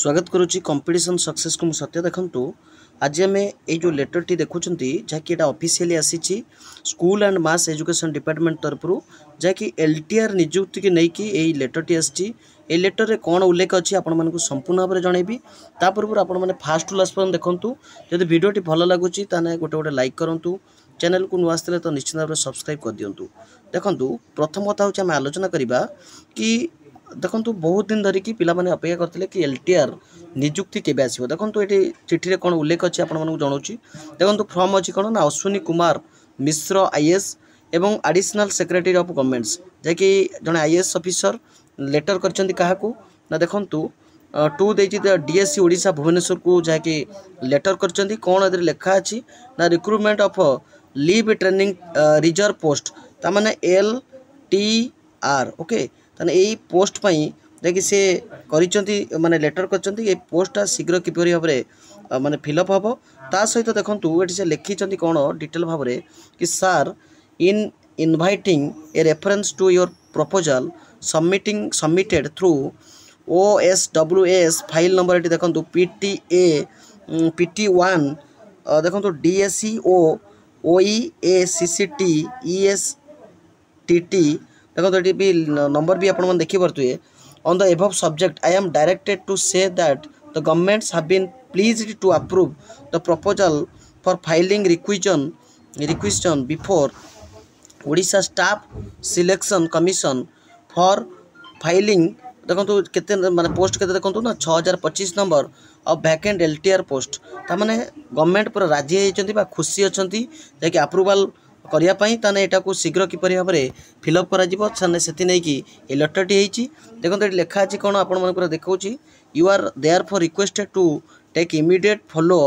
स्वागत करुच्ची competition success को सत्य देखु आज आम ये जो लेटर टी देखुं जहाँकि ऑफिशियली आसी school and mass education department तरफ जहाँकि एलटीआर नियुक्ति की लेकिन यही लेटर टी आसी लेटर रे कौन उल्लेख अच्छी आपको संपूर्ण भाव में जनइबी तापूर्व आपने फास्ट टू लास्ट पर्यटन देखूँ जब भिडियोटी भल लगुच गोटे गोटे लाइक करूँ चैनल को नुआ आसते तो निश्चित भाव में सब्सक्राइब कर दिंतु। देखो प्रथम कथा हूँ आम आलोचना करवा कि देखो बहुत दिन धरिकी पिला माने अपेक्षा करते कि एलटीआर नियुक्ति केबे आसीबो। देखो ये चिठी रे कौन उल्लेख अच्छी आपको जनाऊँगी। देखो फ्रम अच्छी कौन ना अश्विनी कुमार मिश्र आईएएस एवं एडिशनल सेक्रेटरी ऑफ गवर्नमेंट्स जैकि जड़े आईएएस ऑफिसर लेटर करछंती काहाकू ना देखु टू देती डीएससी ओडिशा भुवनेश्वर को जहाँकि लेटर करछंती कौन ए लेखा अच्छी ना recruitment of leave training reserve post तामाने एलटीआर ओके ताने यही पोस्ट पाई जैकि से करिसंती माने लेटर करछंती ए पोस्टा शीघ्र किपरि भाव में माने फिलअप हम ता सहित देखंतु एठी से लिखिसंती कौन डिटेल भाव में कि sir in inviting a reference to your proposal submitted through OSWS file number ये देखो PT1 देखो DSCO OEACCT ESTT देखो ये भी नंबर भी आपण देखी पारे on the above subject I am directed to say that the governments have been pleased to approve the proposal for filing requisition before Odisha staff selection commission for filing देखो केते माने पोस्ट केते देखो ना 6025 number of vacant LTR post तामाने government पूरा राजी होइचंती बा खुशी अछंती जे अप्रूवल करिया पई ताने एटा को शीघ्र किपरि भाव में फिलअप करा जिवो छने सेति नै कि ए लेटरटी हेची। देखो ये लेखा अछि कोन आपण मन पूरा देखौची you are therefore requested to take immediate follow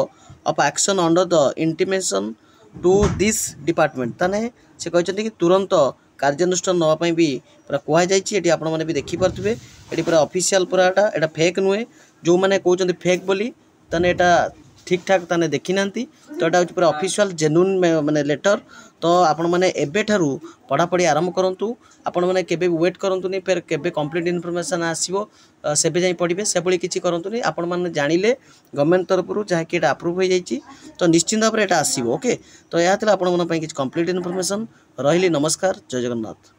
up action under the intimation to this department ताने से कहते कि तुरंत कार्यानुष्ठान नापी भी पूरा कहुई आपण मैंने भी देखिपे ये पूरा ऑफिशियल पूरा एटा फेक नुहे जो मैंने कहते फेक बोली ताने एटा ठीक ठाक ताने देखी ना तो यहाँ हूँ पूरा ऑफिशियल जेन्युइन माने लेटर तो आपण मैंने एबेठारू पढ़ापढ़ी आरंभ करूँ आपण मैंने केबे वेट करंतुनी फिर केबे कंप्लीट इनफॉरमेशन आसीबो सेबे जाई पढ़िबे से भली किछि करंतुनी आपण मैंने जानिले गवर्नमेंट तरफ जहाँ कि अप्रूव हो जाइए तो निश्चिंत भाव में आसीबो ओके। तो यह आपण मन पई किछि कंप्लीट इनफॉरमेशन रहिली। नमस्कार, जय जगन्नाथ।